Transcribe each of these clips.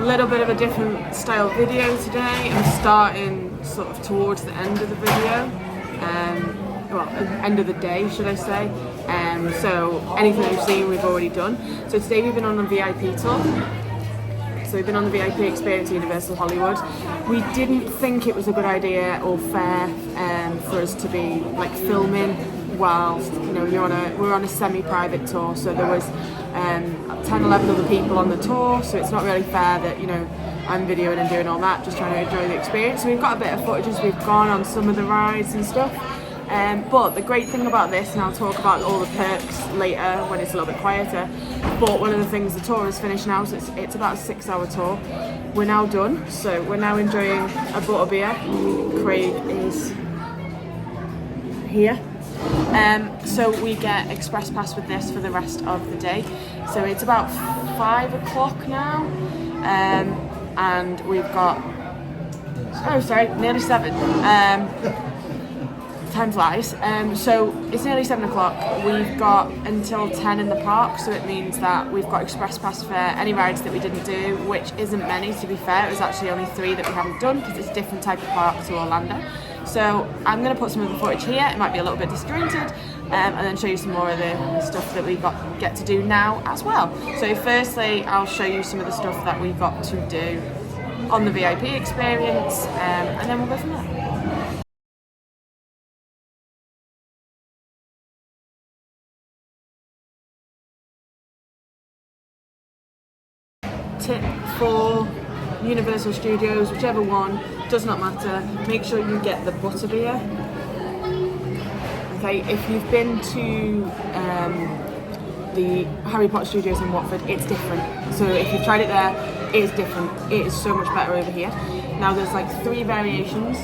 little bit of a different style video today. I'm starting sort of towards the end of the video, well, end of the day, should I say. So anything we've seen, we've already done. So today we've been on a VIP tour. So we've been on the VIP experience at Universal Hollywood. We didn't think it was a good idea or fair for us to be like filming whilst, you know, we're on a semi-private tour. So there was 10, 11 other people on the tour. So it's not really fair that, you know, I'm videoing and doing all that, just trying to enjoy the experience. So we've got a bit of footage as we've gone on some of the rides and stuff. But the great thing about this, and I'll talk about all the perks later when it's a little bit quieter, but one of the things, the tour is finished now, so it's about a 6-hour tour. We're now done, so we're now enjoying a butterbeer. Craig is here. So we get express pass with this for the rest of the day. So it's about 5 o'clock now, and we've got, oh sorry, nearly 7. Time flies. So it's nearly 7 o'clock. We've got until 10 in the park, so it means that we've got express pass for any rides that we didn't do, which isn't many, to be fair. It was actually only 3 that we haven't done because it's a different type of park to Orlando. So I'm going to put some of the footage here. It might be a little bit disjointed, and then show you some more of the stuff that we get to do now as well. So firstly, I'll show you some of the stuff that we got to do on the VIP experience, and then we'll go from there. Tip for Universal Studios, whichever one, does not matter, make sure you get the butterbeer. Okay, if you've been to the Harry Potter Studios in Watford, it's different. So if you've tried it there, it is different. It is so much better over here. Now there's like 3 variations,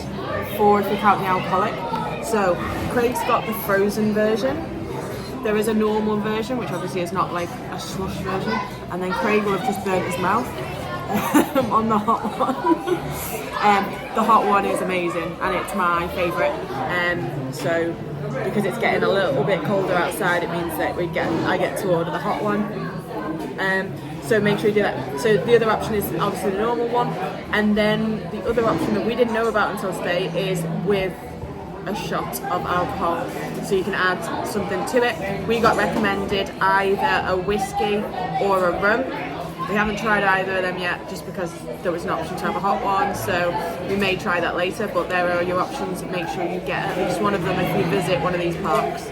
4 if you count the alcoholic. So Craig's got the frozen version. There is a normal version, which obviously is not like a slush version, and then Craig will have just burnt his mouth on the hot one. The hot one is amazing, and it's my favourite. So because it's getting a little bit colder outside, it means that I get to order the hot one. So make sure you do that. So the other option is obviously the normal one, and then the other option that we didn't know about until today is with a shot of alcohol, so you can add something to it. We got recommended either a whiskey or a rum. We haven't tried either of them yet, just because there was an option to have a hot one, so we may try that later, but there are your options. Make sure you get at least one of them if you visit one of these parks.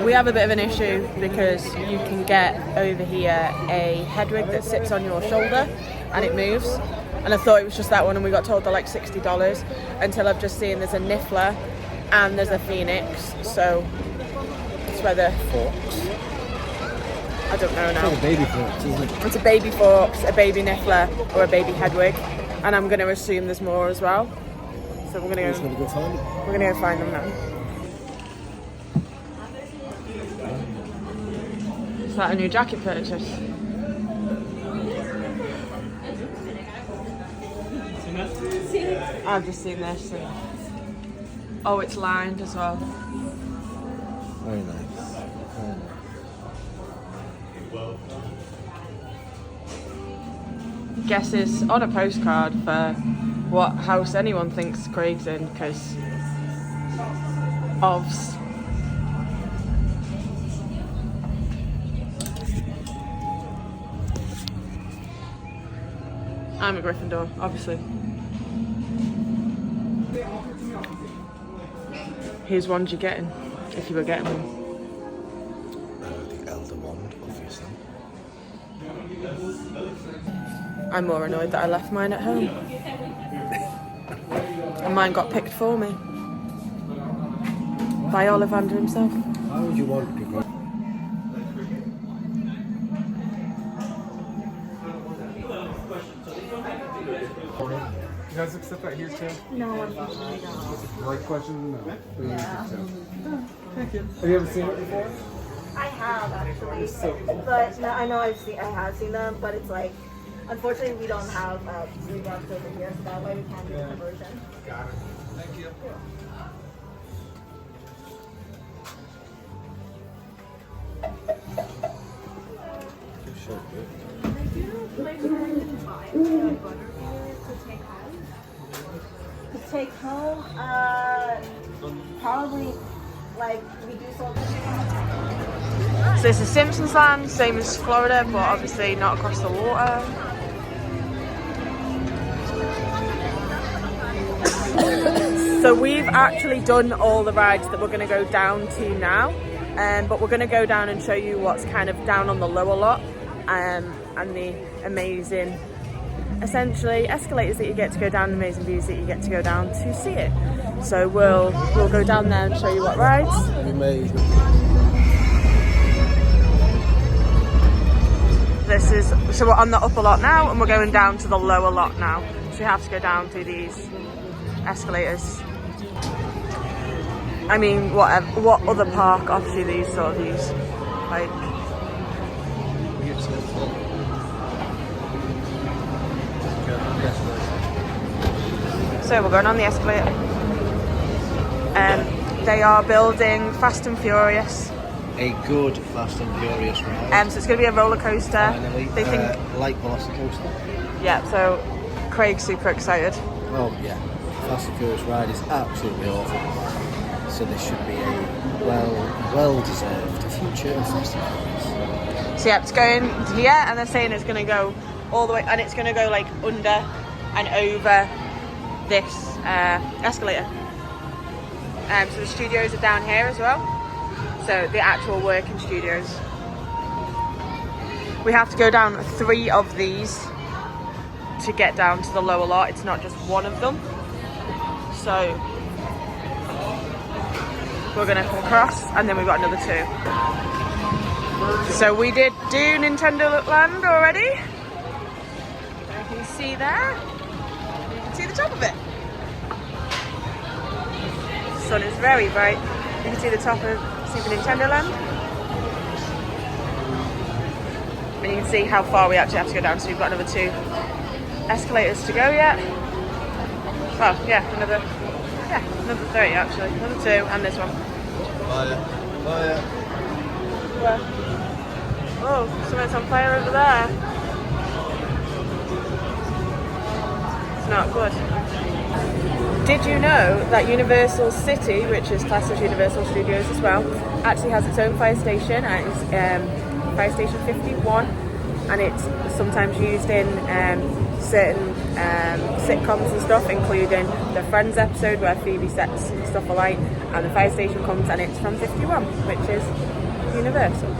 We have a bit of an issue because you can get over here a head wig that sits on your shoulder and it moves, and I thought it was just that one, and we got told they're like $60 until I've just seen there's a Niffler and there's a Phoenix, so it's where the forks. I don't know now. It's a baby forks, isn't it? It's a baby forks, a baby Niffler, or a baby head wig, and I'm going to assume there's more as well. So we're going to go find them. We're going to go find them now. Is that a new jacket purchase? I've just seen this. Oh, it's lined as well. Very nice. Very nice. Guesses on a postcard for what house anyone thinks Craig's in, because OVS. I'm a Gryffindor, obviously. Whose ones you getting, if you were getting one? The Elder Wand, obviously. I'm more annoyed that I left mine at home. And mine got picked for me. By Ollivander himself. How would you want to go? You guys accept that here too? No, unfortunately not. Right question? No. But you think so. Thank you. Have you ever seen it before? I have actually, but no, I know I have seen them, but it's like, unfortunately, we don't have Reeboks over here, so that way we can't do the conversion. Got it. Thank you. So good. To take home, probably like we do something. So this is Simpsons Land, same as Florida, but obviously not across the water. So we've actually done all the rides that we're going to go down to now, but we're going to go down and show you what's kind of down on the lower lot, and the amazing, essentially, escalators that you get to go down, amazing views that you get to go down to see it. So we'll go down there and show you what rides. Amazing. So we're on the upper lot now, and we're going down to the lower lot now. So you have to go down through these escalators. I mean, what other park offers you these sort of views? Like, so we're going on the escalator. They are building Fast and Furious. A good Fast and Furious ride. So it's going to be a roller coaster. Finally, They think, like Velocicoaster. yeah. So Craig's super excited. Oh yeah, Fast and Furious ride is absolutely awful. So this should be a well-deserved future of Fast and Furious. So yeah, it's going here, and they're saying it's going to go all the way, and it's going to go like under and over this escalator. So the studios are down here as well. So the actual working studios. We have to go down 3 of these to get down to the lower lot. It's not just one of them. So we're gonna come across, and then we've got another 2. So we did do Nintendo Land already. You can see there. You can see the top of it. The sun is very bright. You can see the top of Super Nintendo Land. And you can see how far we actually have to go down. So we've got another 2 escalators to go yet. Well, yeah, another 3 actually. Another 2 and this one. Where? Oh, something's on fire over there. It's not good. Did you know that Universal City, which is classed as Universal Studios as well, actually has its own fire station, and it's Fire Station 51, and it's sometimes used in certain sitcoms and stuff, including the Friends episode where Phoebe sets stuff alight, and the fire station comes, and it's from 51, which is Universal.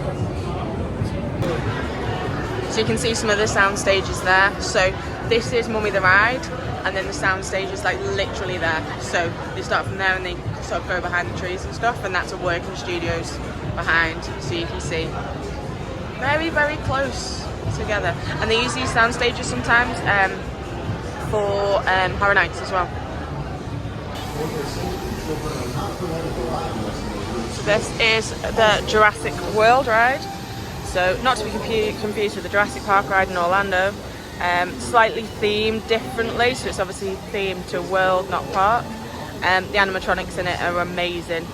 So you can see some of the sound stages there. So this is Mummy the Ride, and then the sound stage is like literally there. So they start from there and they sort of go behind the trees and stuff, and that's a working studios behind, so you can see very, very close together. And they use these sound stages sometimes for Horror Nights as well. So this is the Jurassic World ride. So not to be confused with the Jurassic Park ride in Orlando. Slightly themed differently, so it's obviously themed to World, not Park. The animatronics in it are amazing.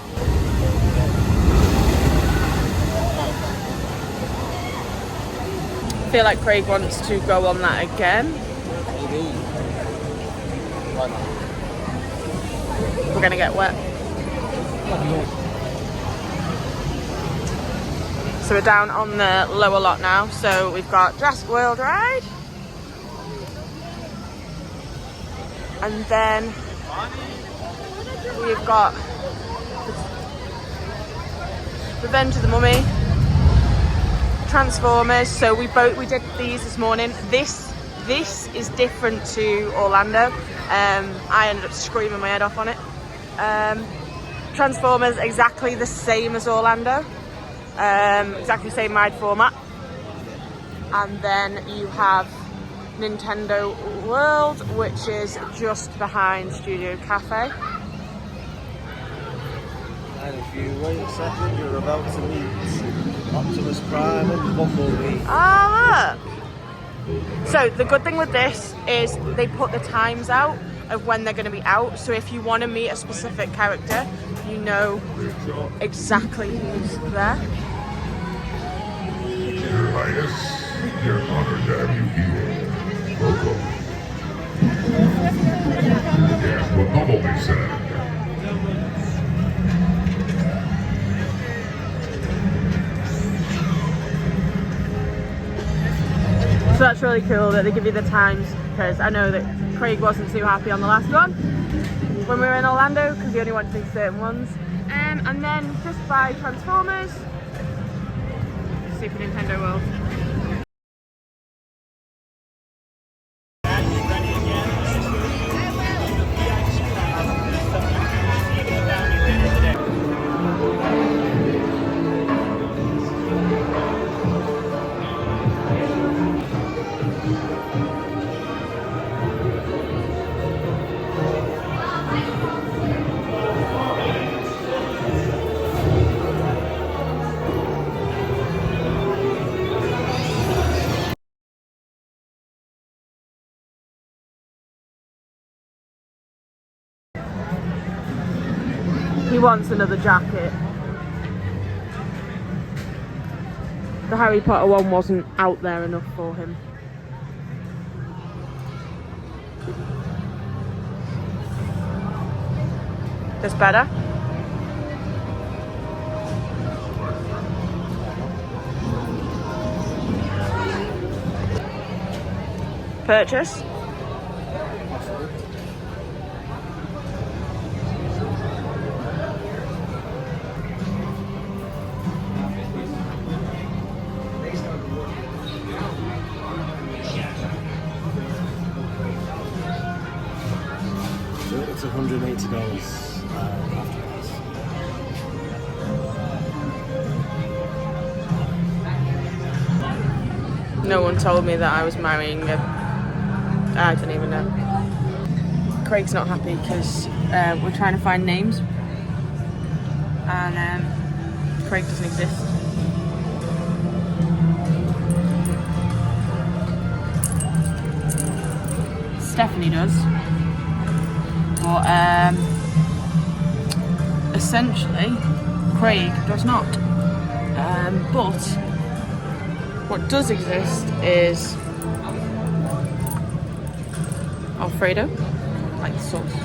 I feel like Craig wants to go on that again. We're gonna get wet. So we're down on the lower lot now. So we've got Jurassic World ride. And then we've got Revenge of the Mummy, Transformers. So we did these this morning. This is different to Orlando. I ended up screaming my head off on it. Transformers exactly the same as Orlando. Exactly the same ride format. And then you have Nintendo World, which is just behind Studio Cafe. And if you wait a second, you're about to meet Optimus Prime and Bumblebee. Ah! So the good thing with this is they put the times out of when they're going to be out. So if you want to meet a specific character, you know exactly who's there. Your Highness, we are honored to have you here. Welcome. And what Bumblebee said. So that's really cool that they give you the times, because I know that Craig wasn't too happy on the last one when we were in Orlando because he only wanted to do certain ones. And then just by Transformers, Super Nintendo World. He wants another jacket. The Harry Potter one wasn't out there enough for him. This better? Purchase? It's $180 after tax. No one told me that I was marrying I don't even know. Craig's not happy because we're trying to find names and Craig doesn't exist. Stephanie does, but essentially Craig does not. But what does exist is Alfredo, like the sauce.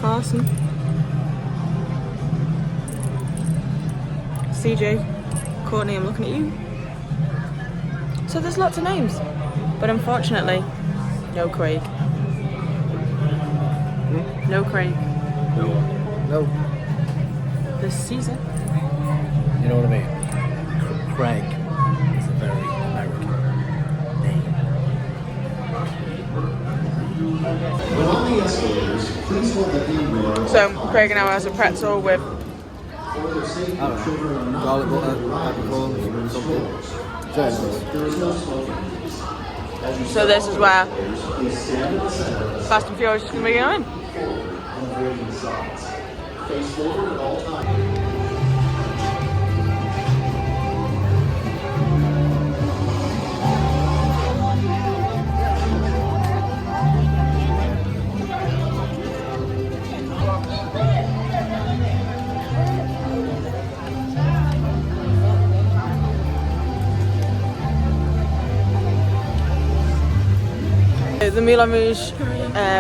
Carson, CJ, Courtney, I'm looking at you. So there's lots of names, but unfortunately, no Craig. No Craig. No. This Caesar. You know what I mean? Craig is a very American name. When on the escalators, please hold the handrail. So Craig now has a pretzel with For their safety, I don't children are know. not Garlic butter, peppercorns, something. Very nice. There is no smoking. As you so this is where please stand in the center Fast and Furious is going to be going. and avoiding the sides. Face forward at all times. The Moulin Rouge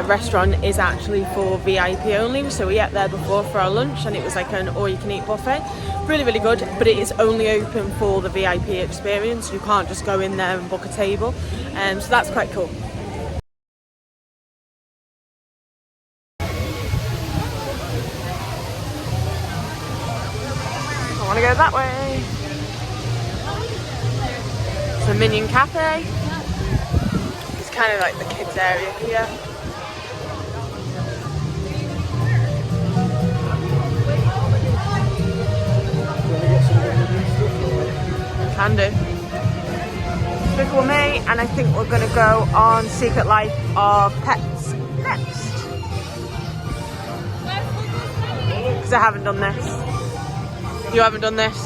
restaurant is actually for VIP only, so we ate there before for our lunch and it was like an all-you-can-eat buffet. Really, really good, but it is only open for the VIP experience. You can't just go in there and book a table, so that's quite cool. I want to go that way. It's a Minion Cafe. Kind of like the kids area here. Can do. Despicable Me and I think we're gonna go on Secret Life of Pets next. Because I haven't done this. You haven't done this?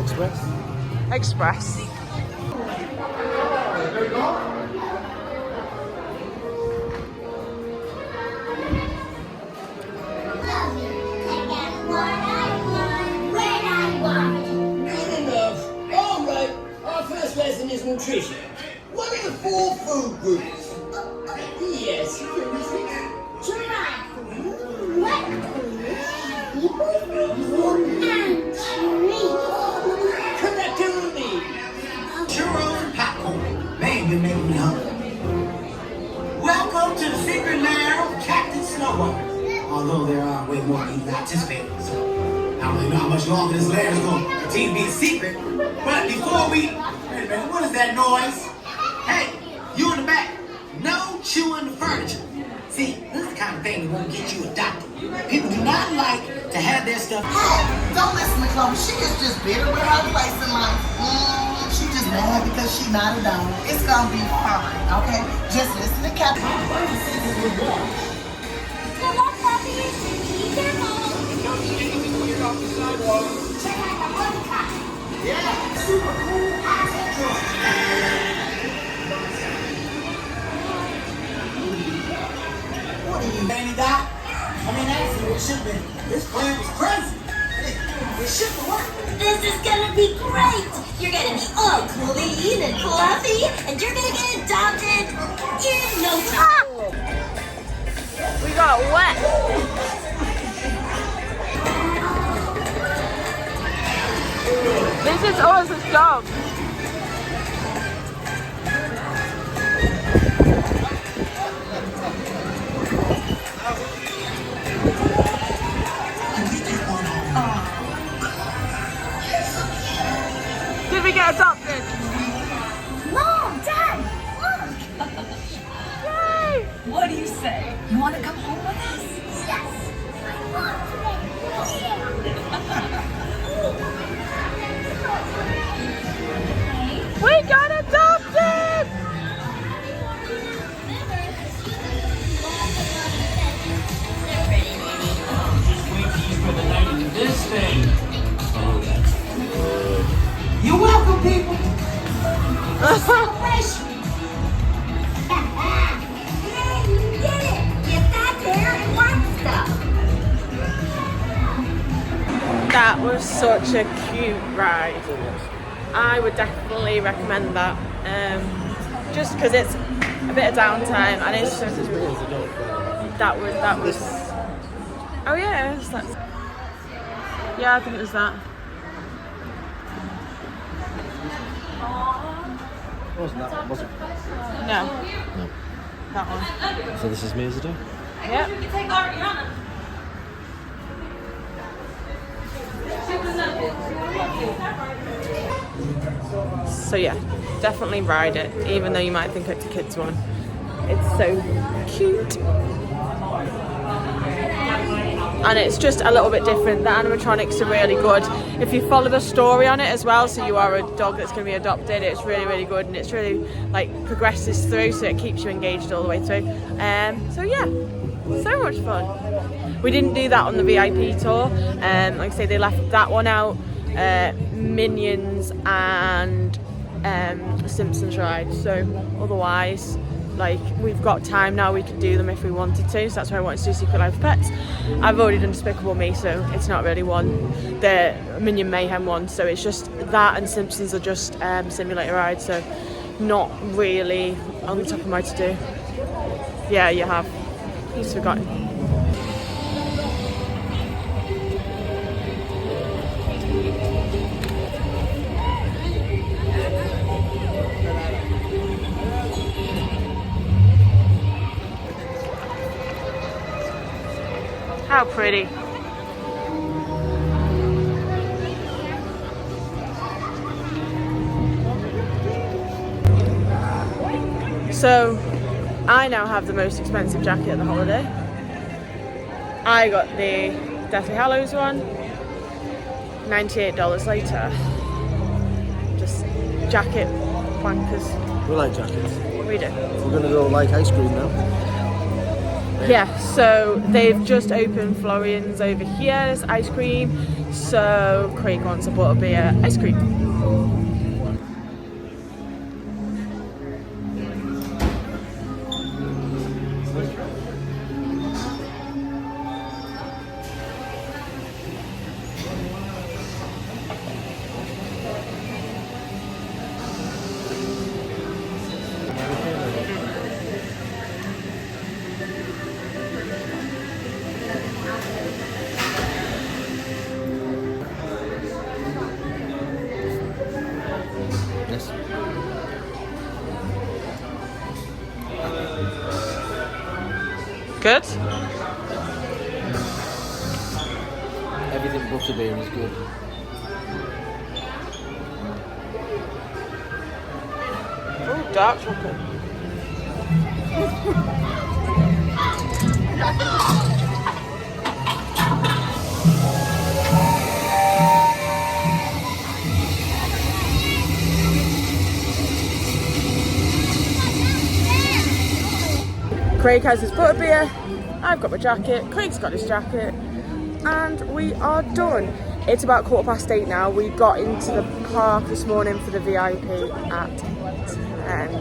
Express. Express. Alright, our first lesson is nutrition. What are the 4 food groups? Yes, Giraffe food, wet food, people food, and trees. correct to me. Churros and popcorn. Man, you're making me hungry. Welcome to the secret lair of Captain Snow White. Although there are way more people anticipating, so I don't really know how much longer this lair is going to continue to be a secret. But before we... Wait a minute, what is that noise? Hey, you in the back. No chewing the furniture. See, this is the kind of thing that won't get you adopted. People do not like to have their stuff... Hey, don't listen to Chloe. She is just bitter with her place in life. She just mad because she not a dog. It's gonna be fine, okay? Just listen to Captain. Come on, puppy. Be careful. Check out the one car. Yeah, super cool. What are you, Danny Doc? I mean, actually, it should have been... This plan was crazy. It should have worked. This is gonna be great. You're gonna be all clean and fluffy, and you're gonna get adopted in no time. We got wet. This is us as dogs. Did we get adopted? Mom, Dad, look. Yay! What do you say? You want to come home with us? Yes, I want to. We got adopted! This thing. You're welcome, people. Celebration. Yay, you did it. You got there and watched stuff. That was such a cute ride. I would definitely recommend that. Just because it's a bit of downtime and it's just that was. Oh yeah, it was that. Yeah, I think it was that. Wasn't that? Was it? No. No. That one. So this is Merzadeh? Yep. So yeah, definitely ride it, even though you might think it's a kids one. It's so cute. And it's just a little bit different. The animatronics are really good. If you follow the story on it as well, so you are a dog that's going to be adopted, it's really, really good, and it's really like progresses through, so it keeps you engaged all the way through. So yeah, so much fun. We didn't do that on the VIP tour. Like I say, they left that one out. Minions and Simpsons ride. So otherwise, like, we've got time now, we can do them if we wanted to, so that's why I wanted to do Secret Life of Pets. I've already done Despicable Me, so it's not really one, the Minion Mayhem one, so it's just that, and Simpsons are just simulator rides, so not really on the top of my to-do. Yeah, you have. He's forgotten. How pretty. So, I now have the most expensive jacket at the holiday. I got the Deathly Hallows one, $98 later. Just jacket, plankers. We like jackets. We do. We're going to go like ice cream now. Yeah, so they've just opened Florian's over here, there's ice cream. So Craig wants a butterbeer ice cream. Yes. Good? Everything butterbeer is good. Oh, dark chocolate. Craig has his butterbeer, I've got my jacket, Craig's got his jacket, and we are done. It's about 8:15 now. We got into the park this morning for the VIP at 10.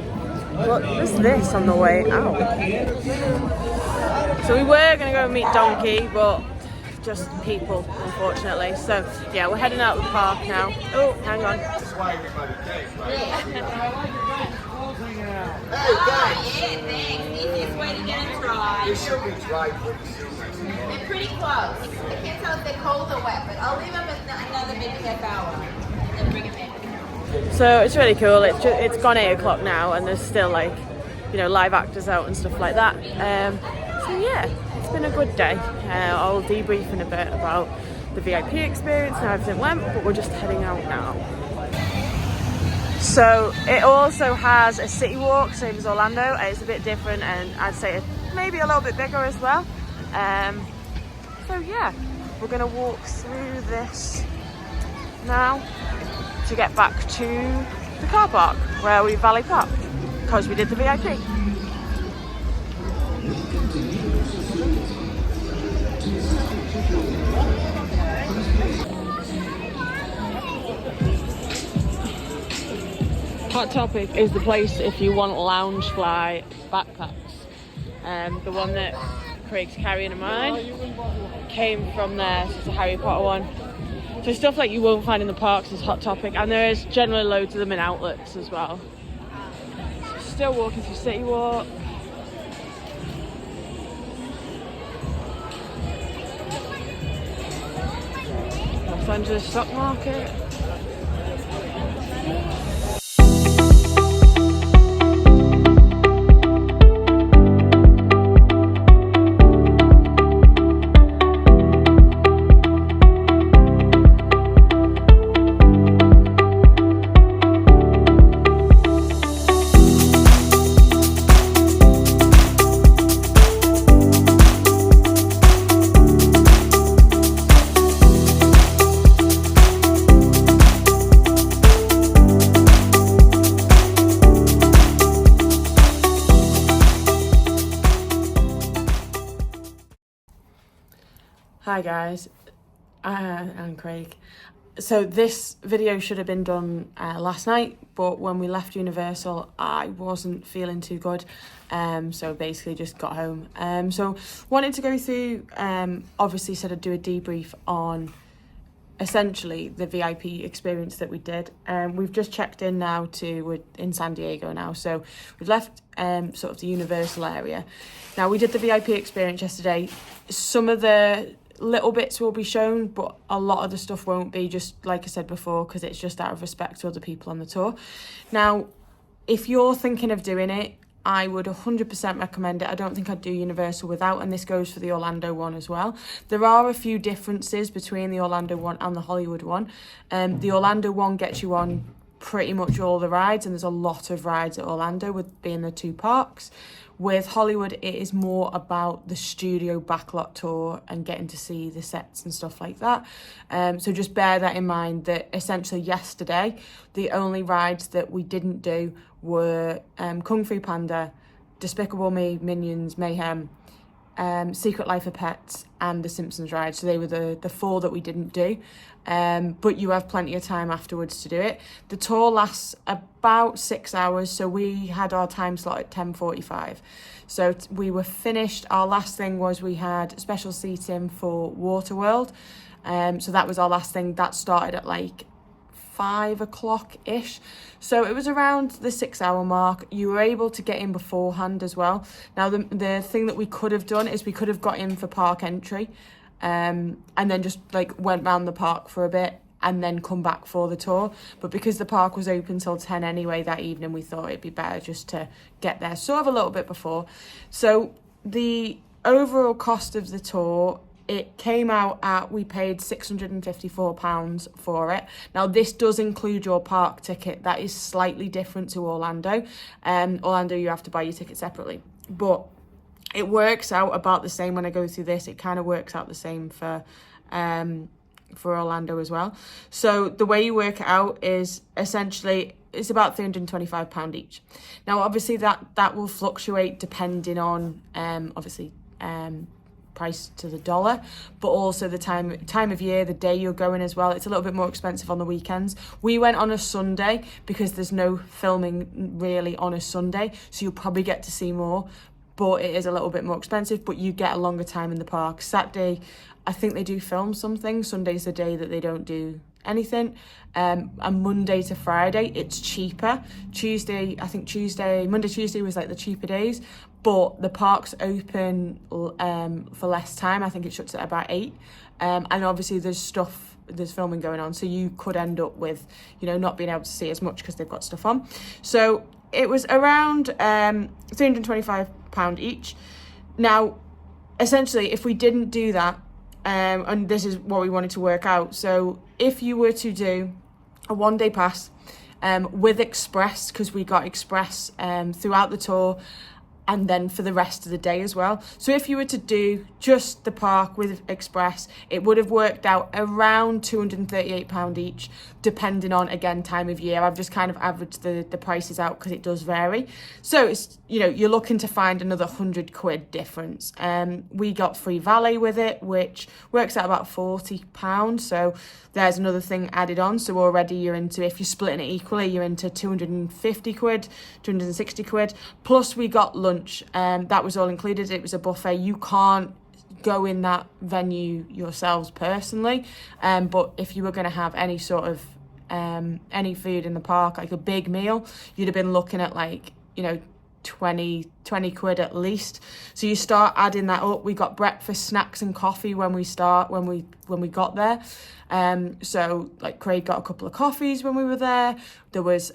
But there's this on the way out. So we were going to go and meet Donkey, but just people, unfortunately. So yeah, we're heading out of the park now. Oh, hang on. Easiest way to get them dry. It should be dry pretty soon. They're pretty close. I can't tell if they're cold or wet, but I'll leave them another maybe half hour. Then bring them in. So it's really cool. It's gone 8 o'clock now, and there's still like, you know, live actors out and stuff like that. So yeah, it's been a good day. I'll debrief in a bit about the VIP experience and how everything went, but we're just heading out now. So it also has a city walk, same as Orlando. It's a bit different, and I'd say maybe a little bit bigger as well. So yeah, we're gonna walk through this now to get back to the car park where we valet parked because we did the VIP. Hot Topic is the place if you want Loungefly backpacks. The one that Craig's carrying in mine came from there, so it's a Harry Potter one. So stuff like you won't find in the parks is Hot Topic, and there is generally loads of them in outlets as well. Still walking through City Walk. Los Angeles stock market. Hi guys, I'm Craig. So this video should have been done last night, but when we left Universal I wasn't feeling too good, so basically just got home. So wanted to go through, obviously said I'd do a debrief on essentially the VIP experience that we did. We've just checked in now we're in San Diego now, so we've left sort of the Universal area. Now we did the VIP experience yesterday. Some of the little bits will be shown, but a lot of the stuff won't be, just like I said before, because it's just out of respect to other people on the tour. Now, if you're thinking of doing it, I would 100% recommend it. I don't think I'd do Universal without, and this goes for the Orlando one as well. There are a few differences between the Orlando one and the Hollywood one. The Orlando one gets you on pretty much all the rides, and there's a lot of rides at Orlando with being the two parks. With Hollywood, it is more about the studio backlot tour and getting to see the sets and stuff like that. So just bear that in mind, that essentially yesterday, the only rides that we didn't do were Kung Fu Panda, Despicable Me, Minions, Mayhem, Secret Life of Pets, and The Simpsons ride. So they were the 4 that we didn't do. But you have plenty of time afterwards to do it. The tour lasts about 6 hours, so we had our time slot at 10:45. So we were finished. Our last thing was we had special seating for Waterworld. So that was our last thing. That started at like 5 o'clock-ish. So it was around the 6 hour mark. You were able to get in beforehand as well. Now the thing that we could have done is we could have got in for park entry, and then just like went round the park for a bit and then come back for the tour. But because the park was open till 10 anyway that evening, we thought it'd be better just to get there sort of a little bit before. So the overall cost of the tour, it came out at, we paid £654 for it. Now this does include your park ticket. That is slightly different to Orlando. Orlando, you have to buy your ticket separately. But it works out about the same when I go through this. It kind of works out the same for Orlando as well. So the way you work it out is essentially it's about £325 each. Now obviously that will fluctuate depending on price to the dollar, but also the time of year, the day you're going as well. It's a little bit more expensive on the weekends. We went on a Sunday because there's no filming really on a Sunday, so you'll probably get to see more, but it is a little bit more expensive, but you get a longer time in the park. Saturday, I think they do film something. Sunday's the day that they don't do anything. And Monday to Friday, it's cheaper. Monday, Tuesday was like the cheaper days, but the park's open for less time. I think it shuts at about 8. And obviously there's filming going on, so you could end up with, not being able to see as much because they've got stuff on. So it was around £325 each. Now, essentially, if we didn't do that, and this is what we wanted to work out. So if you were to do a 1-day pass with Express, because we got Express throughout the tour, and then for the rest of the day as well. So if you were to do just the park with Express, it would have worked out around £238 each, depending on, again, time of year. I've just kind of averaged the prices out because it does vary. So it's, you're looking to find another £100 difference. We got free valet with it, which works out about £40. So there's another thing added on. So already you're into, if you're splitting it equally, you're into £250, £260. Plus we got lunch. That was all included. It was a buffet. You can't go in that venue yourselves personally. But if you were going to have any sort of any food in the park, like a big meal, you'd have been looking at like, 20 quid at least. So you start adding that up. We got breakfast, snacks and coffee when we got there. So like Craig got a couple of coffees when we were there. There was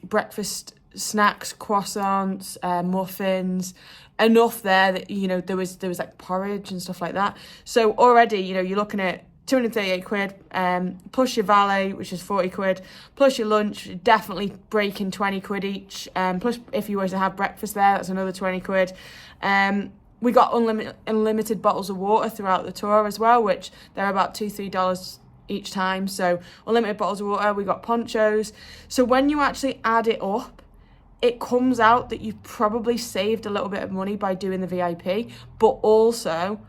breakfast, snacks, croissants, muffins, enough there that there was like porridge and stuff like that. So already you're looking at £238 plus your valet, which is £40, plus your lunch, definitely breaking £20 each. Plus if you were to have breakfast there, that's another £20. We got unlimited bottles of water throughout the tour as well, which they're about $2-3 each time. So unlimited bottles of water. We got ponchos. So when you actually add it up, it comes out that you've probably saved a little bit of money by doing the VIP, but also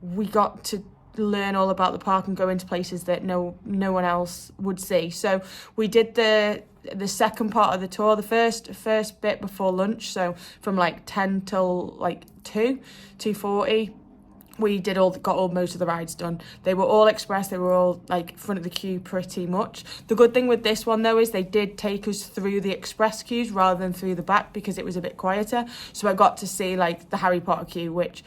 we got to learn all about the park and go into places that no one else would see. So we did the second part of the tour, the first bit before lunch, so from like 10 till like 2:40. We got most of the rides done. They were all express. They were all like front of the queue pretty much. The good thing with this one though is they did take us through the express queues rather than through the back because it was a bit quieter. So I got to see like the Harry Potter queue, which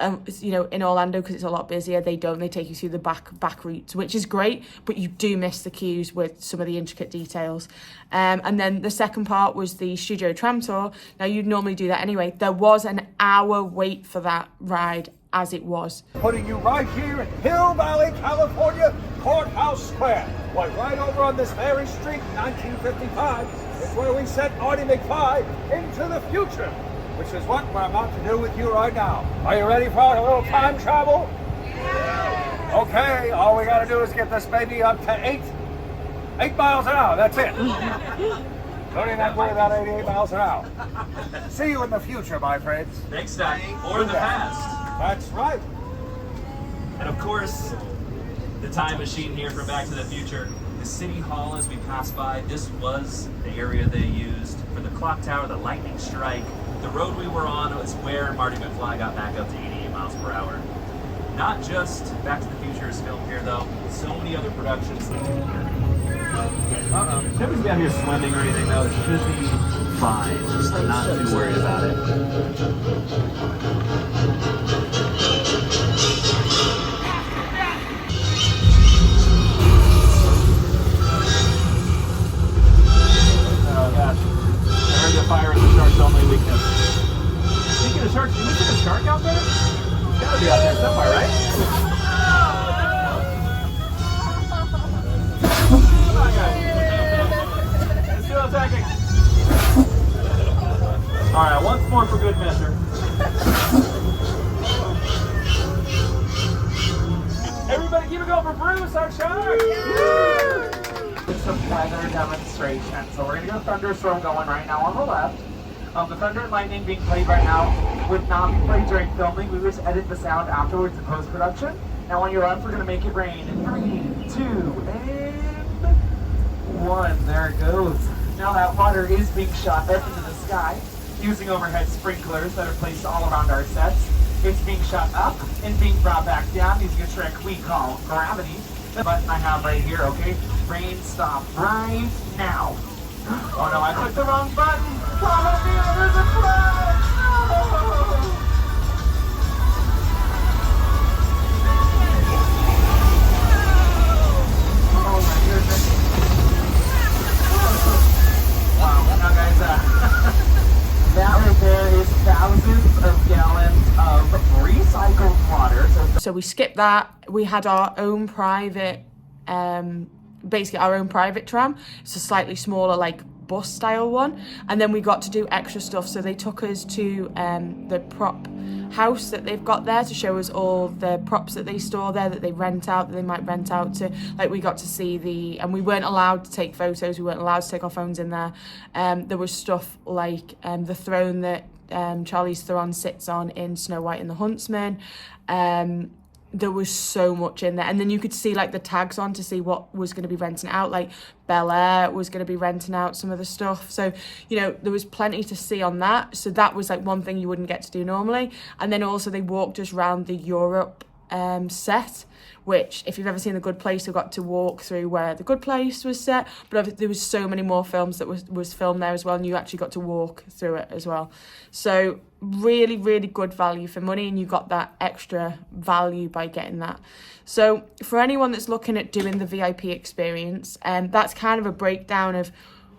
in Orlando, because it's a lot busier, they take you through the back routes, which is great, but you do miss the queues with some of the intricate details. And then the second part was the Studio Tram Tour. Now, you'd normally do that anyway. There was an hour wait for that ride as it was. Putting you right here in Hill Valley, California, Courthouse Square. Why, right over on this very street in 1955 is where we sent Marty McFly into the future, which is what we're about to do with you right now. Are you ready for a little time travel? Yeah. Okay, all we gotta do is get this baby up to 8 miles an hour, that's it. turning that way about 88 miles an hour. See you in the future, my friends. Next time, or in the past. That's right. And of course, the time machine here from Back to the Future. The City Hall, as we passed by, this was the area they used for the clock tower, the lightning strike. The road we were on was where Marty McFly got back up to 88 miles per hour. Not just Back to the Future is filmed here, though. So many other productions. Nobody's down here swimming or anything, though. It should be fine. Just not too worried about it. The fire is the shark's only weakness. Speaking of sharks, did we see a shark out there? It's gotta be out there somewhere, right? Come on, guys. It's still attacking. Alright, once more for good measure. Everybody keep it going for Bruce, our shark! Some weather demonstration. So we're gonna get a thunderstorm going right now on the left. The thunder and lightning being played right now would not be played during filming. We would just edit the sound afterwards in post-production. Now on your left, we're gonna make it rain in 3, 2, and 1. There it goes. Now that water is being shot up into the sky using overhead sprinklers that are placed all around our sets. It's being shot up and being brought back down using a trick we call gravity. The button I have right here, okay? Rain stop right now. Oh no, I clicked the wrong button. Follow me, there's a cloud. Oh my goodness. Wow, now guys, that right there is thousands of gallons of recycled water. So we skipped that. We had our own private, basically our own private tram. It's a slightly smaller, like bus style one. And then we got to do extra stuff. So they took us to the prop house that they've got there to show us all the props that they store there, that they rent out, that they might rent out to, like we got to see and we weren't allowed to take photos. We weren't allowed to take our phones in there. There was stuff like the throne that Charlize Theron sits on in Snow White and the Huntsman. There was so much in there, and then you could see like the tags on to see what was going to be renting out, like Bel Air was going to be renting out some of the stuff, so you know there was plenty to see on that. So that was like one thing you wouldn't get to do normally. And then also they walked us around the Europe set, which if you've ever seen The Good Place, we got to walk through where The Good Place was set, but there was so many more films that was filmed there as well, and you actually got to walk through it as well. So really, really good value for money, and you got that extra value by getting that. So for anyone that's looking at doing the VIP experience, that's kind of a breakdown of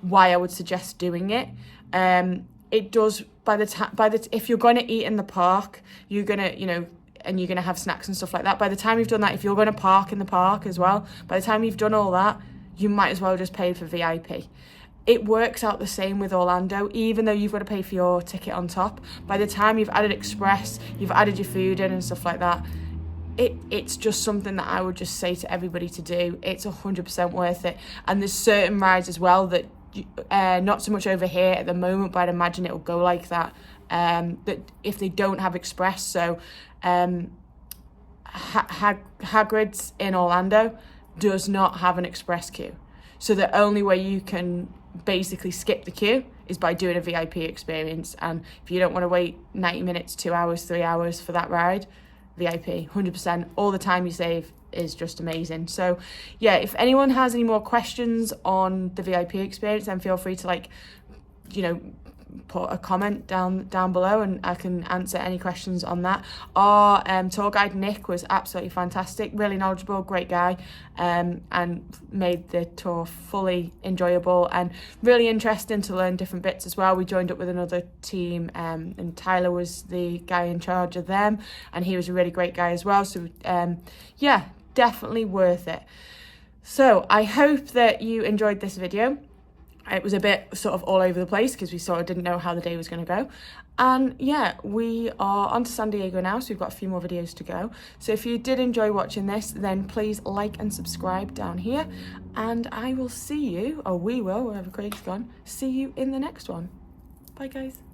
why I would suggest doing it. It does, if you're going to eat in the park, you're going to, you know, and you're going to have snacks and stuff like that. By the time you've done that, if you're going to park in the park as well, by the time you've done all that, you might as well just pay for VIP. It works out the same with Orlando, even though you've got to pay for your ticket on top. By the time you've added Express, you've added your food in and stuff like that, it's just something that I would just say to everybody to do. It's 100% worth it. And there's certain rides as well that, not so much over here at the moment, but I'd imagine it'll go like that, that if they don't have Express. So Hagrid's in Orlando does not have an express queue. So the only way you can basically skip the queue is by doing a VIP experience. And if you don't want to wait 90 minutes, 2 hours, 3 hours for that ride, VIP, 100%. All the time you save is just amazing. So yeah, if anyone has any more questions on the VIP experience, then feel free to, like, you know, put a comment down below and I can answer any questions on that. Our tour guide Nick was absolutely fantastic, really knowledgeable, great guy, and made the tour fully enjoyable and really interesting to learn different bits as well. We joined up with another team, and Tyler was the guy in charge of them, and he was a really great guy as well. So yeah, definitely worth it. So I hope that you enjoyed this video. it was a bit sort of all over the place because we sort of didn't know how the day was going to go. And yeah, we are on to San Diego now, so we've got a few more videos to go. So if you did enjoy watching this, then please like and subscribe down here, and I will see you, or we will, wherever Craig's gone, see you in the next one. Bye guys.